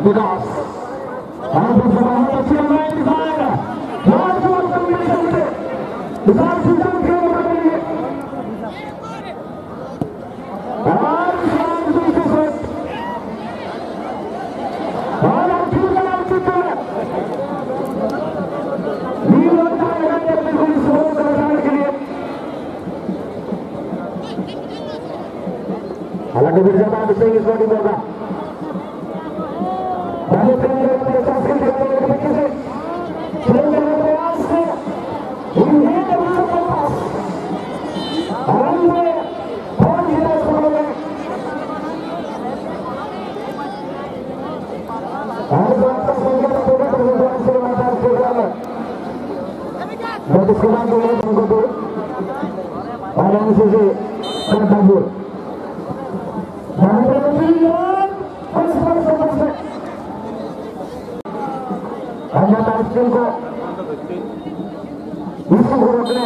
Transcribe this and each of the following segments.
विकास हालांकि मिर्जादा सिंह इस बॉडी में होगा को रोकने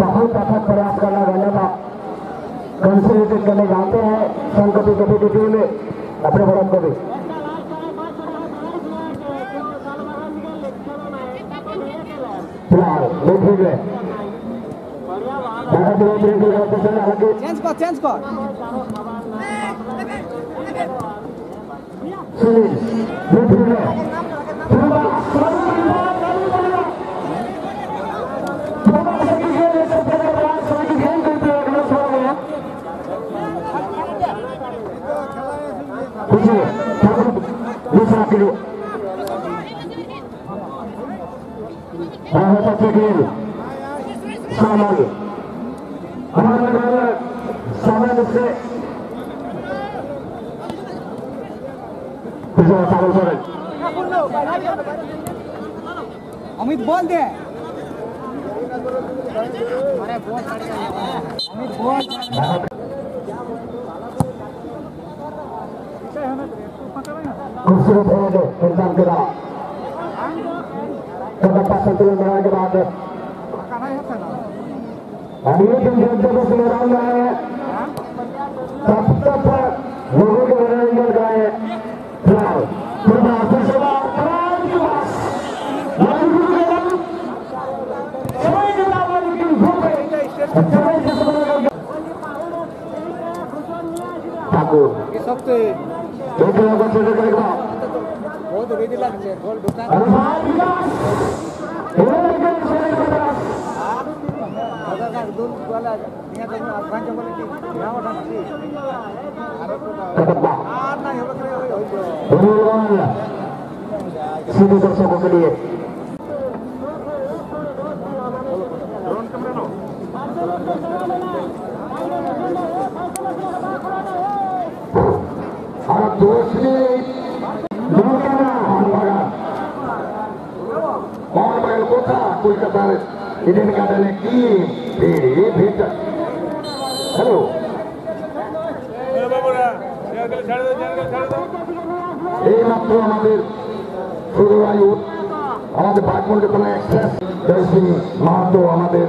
बहुत अथक प्रयास करना था कंसोलिडेट करने जाते हैं संघ कभी टीम में अपने बड़ों को भी फिलहाल ठीक है सुनील दूसरा किलो सामान सामान से अमित बोल दे अमित बोल खूबसूरत है जो इंसान के बाद कदम संतुलन बनाने के बाद उस मैदान में आए हैं तब लोगों के मनोरंजन कराए फिलहाल ठाकुर बहुत रेडी लगছে গোল ঢোকা दूर वाला নিয়ে যাবেন আফগান জঙ্গলে কি নাম ওঠাচ্ছি আর না হবে করে হইলো सीधे दर्शकों के लिए ड्रोन कैमरा नो और दूसरी কলকাতার ইডেন গার্ডেনে কি ভিড় হ্যালো এই মাত্র আমাদের সুরবায়ু আমাদের বাগমুন্ডি থানা এক্সপ্রেস জয় সিং মাহাতো আমাদের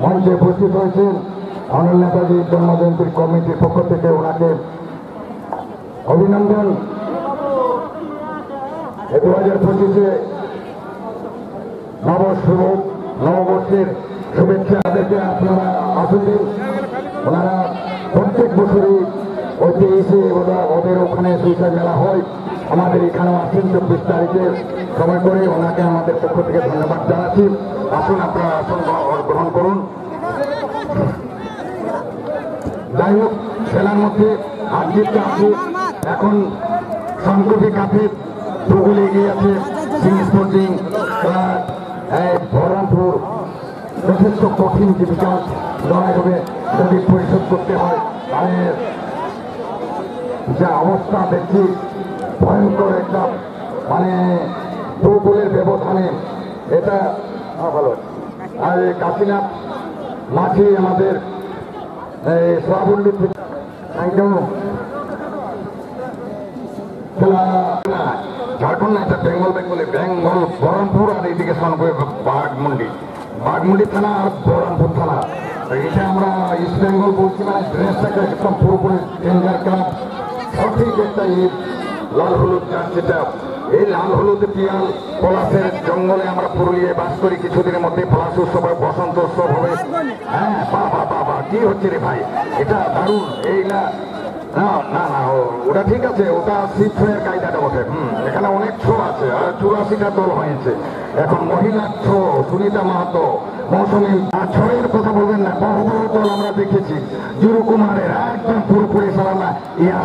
মঞ্চে উপস্থিত হয়েছেন অনিল নেতাজি জন্মজয়ন্তীর কমিটির পক্ষ থেকে ওনাকে অভিনন্দন 2025-এ নববর্ষের শুভেচ্ছা তাদেরকে আপনারা আসবেন ওনারা প্রত্যেক বছরই ওই 23-এ ওদের ওখানে সুইসাইড মেলা হয় আমাদের এখানেও আসেন 24 তারিখে সময় করে ওনাকে আমাদের পক্ষ থেকে ধন্যবাদ জানাচ্ছি আসুন আপনারা আসন গ্রহণ করুন যাই হোক খেলার মধ্যে আজকে আছে এখন সংকটী কাপের প্রবল এগিয়ে আছে সিং স্পোর্টিং বহরমপুর যথেষ্ট কঠিন জীবিকা লড়াই হবে যদি পরিশোধ করতে হয় তাদের যা অবস্থা দেখছি ভয়ঙ্কর একটা মানে প্রবলের ব্যবধানে এটা ভালো আর কাশীনাথ মাঝি আমাদের শ্রাবণী থ্যাংক ইউ খেলা ঝাড়খণ্ড না এটা বেঙ্গলে বহরমপুর আর এইদিকে বাগমুন্ডি থানা আর বহরমপুর থানা এটা আমরা ইস্ট বেঙ্গল বলছি, মানে ড্রেসটাকে একদম পুরোপুরি ডেঞ্জার ক্লাব সঠিক একটা ঈদ লাল হলুদ গাছ, যেটা এই লাল হলুদ পিয়াল পলাশের জঙ্গলে আমরা পুরুলিয়ায় বাস করি। কিছুদিনের মধ্যে পলাশ উৎসব হবে, বসন্ত উৎসব হবে। হ্যাঁ, বাবা বাবা কি হচ্ছে রে ভাই, এটা দারুণ। এই না না না না ওটা ঠিক আছে, ওটা শিব ছয়ের কায়দাটা ওঠে। এখানে অনেক ছো আছে, আর 84টা দল হয়েছে এখন। মহিলার ছো সুনিতা মাহাতো, মৌসুমী ছয়ের কথা বলবেন না, বড় বড় দল আমরা দেখেছি। জুরু কুমারের একদম পুরোপুরি সালানা ইয়া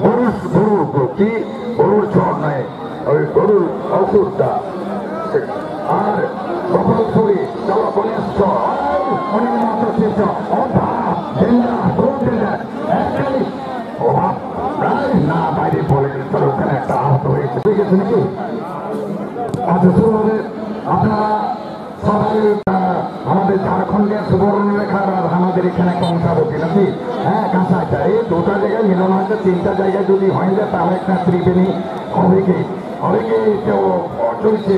গরুর কি গরুর ঝড় নয়, ওই গরুর অসুরটা। আর গোপালপুরি চলো গণেশ ছ অনেক মাত্র শেষ না বাইরে বলে গেছে, ওখানে একটা আহত হয়েছে, ঠিক আছে নাকি? আচ্ছা শুনুন, আপনারা সবাই আমাদের ঝাড়খণ্ডের সুবর্ণরেখার আর আমাদের এখানে কংসাবতী নাকি? হ্যাঁ, কাঁচাটা এই দুটা জায়গায় মিলন হয়েছে, 3টা জায়গায় যদি হয়ে যায় তাহলে একটা ত্রিবেণী অনেকেই চলছে।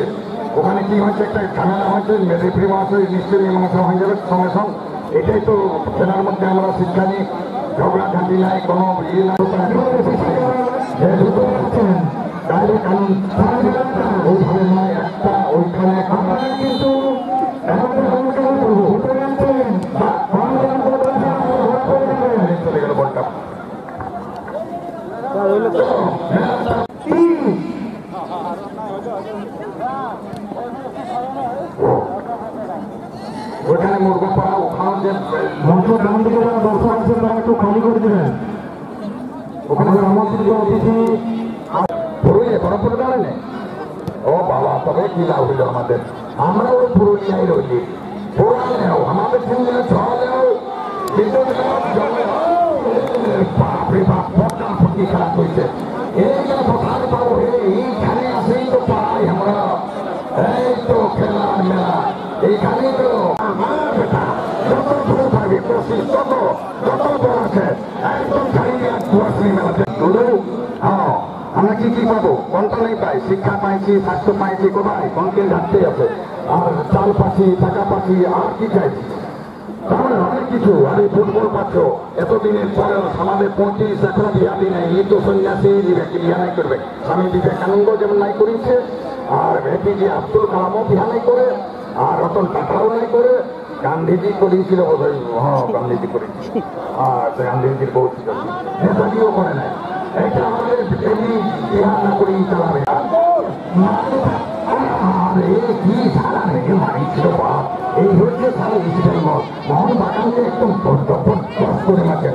ওখানে কি হয়েছে, একটা ঝামেলা হয়েছে, রেফারি মাস নিশ্চয়ই মীমাংসা হয়ে যাবে সঙ্গে সঙ্গে। এটাই তো খেলার মধ্যে আমরা শিক্ষা নিই, ঝগড়াঝাঁটি নাই, কোনো ইয়ে নাই। কানুন ওইভাবে নয়, একটা ওইখানে কিন্তু চলে গেল বলটা। ওইখানে মুরগাপাড়া ওখানে যে মঞ্চের ডান দিকে যারা দর্শক আছেন তারা একটু খালি করে দেবেন। ওখানে আমাদের অতিথি পুরুলিয়া বরফপুরে দাঁড়ালে ও বাবা, তবে কি লাভ হইল আমাদের? আমরা ওই পুরুলিয়ায় রইলি, পুরানেও আমাদের সঙ্গে ছড়ালেও কিন্তু বাপরে বাপ পটন ফুটি খারাপ হয়েছে। এই যে কোথায় পাবো, এইখানে আসেই তো পাই আমরা। এই তো খেলার মেলা, এইখানেই তো বেটা যত দূর পাবি কোশিস, যত বড় আছে একদম খাইয়ে মেলাতে আমরা কি কি পাবো? কোনটা নেই পাই? শিক্ষা পাইছি, স্বাস্থ্য পাইছি, কোথায় কোনকে ঘাটতে আছে? আর চাল পাচ্ছি, টাকা পাচ্ছি, আর কি চাইছি? তাহলে অনেক কিছু। আর এই ফুটবল পাচ্ছ এতদিনের পরে আমাদের 35 এখনো বিয়া দিই নাই। এই তো সন্ন্যাসী দিবে, কি বিয়া নাই করবে? স্বামী বিবেকানন্দ যেমন নাই করেছে, আর এপিজে আব্দুল কালামও বিয়া নাই করে, আর রতন টাটাও নাই করে, গান্ধীজি করেছিল বোধ হয়। হ্যাঁ, গান্ধীজি করেছিল, আর গান্ধীজির বউ ছিল, নেতাজিও করে নাই। এটা আমাদের বিহার না করেই চালাবে। কি সারা রেখে মারিছিল বাপ, এই হচ্ছে সারা ইসরায়েল মোহন বাগানকে একদম করে মারছে।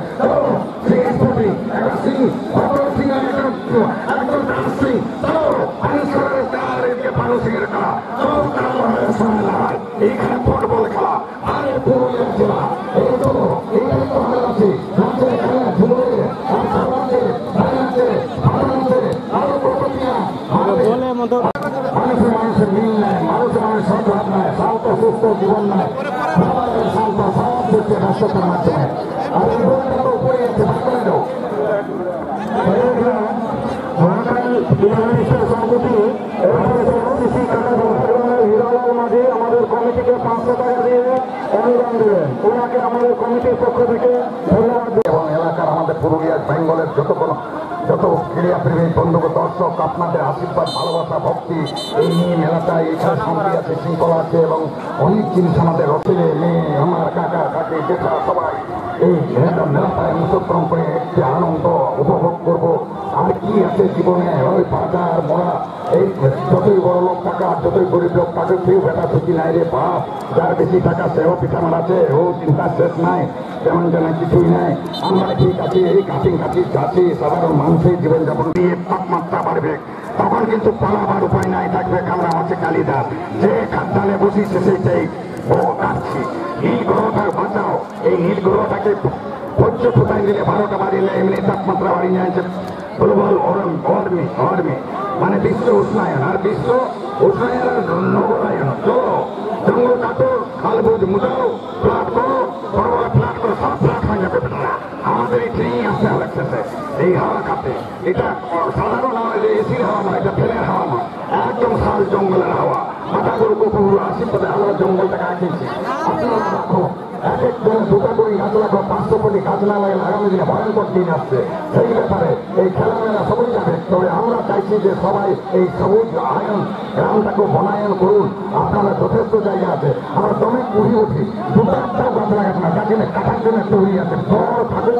এইখানে ফুটবল খেলা, আর পুরুলিয়া জেলা এই তো এইখানে তো ভালো আছে, নাচে খেলা ঝুমরে মানুষের মিল নাই, মানুষের সংঘাত নাই, শান্ত সুস্থ জীবন নাই, শান্ত সব করছে রাষ্ট্রতার মাধ্যমে। আর উপরে আছে মহাকাল সভাপতি হিরালাল মাঝি আমাদের কমিটিকে 500 টাকা দিয়ে অনুদান দেবেন। ওনাকে আমাদের কমিটির পক্ষ থেকে ধন্যবাদ। এবং এলাকার আমাদের পুরুলিয়া বেঙ্গলের যত ক্রীড়াপ্রেমী বন্ধু দর্শক, আপনাদের আশীর্বাদ, ভালোবাসা, ভক্তি, এই নিয়ে মেলাটায় এখানে শান্তি আছে, শৃঙ্খলা আছে এবং অনেক জিনিস আমাদের ছেলে মেয়ে, আমার কাকা কাকি জেঠা সবাই এই মেলাটায় অংশগ্রহণ করে একটি আনন্দ উপভোগ করবো। আর কি আছে জীবনে, ওই বাজার মোড়া, এই যতই বড় লোক টাকা, যতই গরিব লোক টাকা, কেউ বেটা ছুটি নাই রে বাপ। যার বেশি টাকা সেও পিঠা মারাছে, ও চিন্তা শেষ নাই, তেমন যেন কিছুই নাই। আমরা ঠিক আছে, এই কাছি সাধারণ মানুষের জীবনযাপন দিয়ে তাপমাত্রা বাড়বে, তখন কিন্তু পালাবার উপায় নাই, থাকবে কামরা আছে কালিদাস, যে খাদ্যালে বসিছে সেইটাই ও কাটছি। নীল গ্রহটা বাঁচাও, এই নীল গ্রহটাকে ভোজ্য ফুটাই দিলে 12টা বাড়িলে এমনি তাপমাত্রা বাড়িয়ে নিয়েছে। গ্লোবাল ওয়ার্মিং মানে বিশ্ব উষ্ণায়ন, আর বিশ্ব উষ্ণায়ন নগরায়ন। চলো জঙ্গল কাটো, খাল বুঝ মুদাও, ফ্লাট করো, বড় বড় ফ্লাট করো, সব ফ্লাট হয়ে যাবে। আমাদের আমাদেরই ট্রেনিং আসতে লাগতেছে এই হাওয়া খাতে। এটা সাধারণ নয়, যে এসির হাওয়া নয়, এটা ফ্যানের হাওয়া নয়, একদম শাল জঙ্গলের হাওয়া। মাথা গরু কুকুর আশীর্বাদে আমরা জঙ্গলটাকে আঁকিয়েছি। আপনারা রাখো, এক এক জন 2টা করে গাছ লাগাও, 500 কোটি গাছ না লাগালে আগামী দিনে ভয়ঙ্কর দিন আসছে। সেই ব্যাপারে এই খেলামেলা সবই যাবে, তবে আমরা চাইছি যে সবাই এই সবুজ আয়ন গ্রামটাকে বনায়ন করুন। আপনারা যথেষ্ট জায়গা আছে, আমরা দমে পুড়ি উঠি, 2টা 1টাও গাছ লাগাতে না, গাছ কাটার জন্য তৈরি আছে, বড় ঠাকুর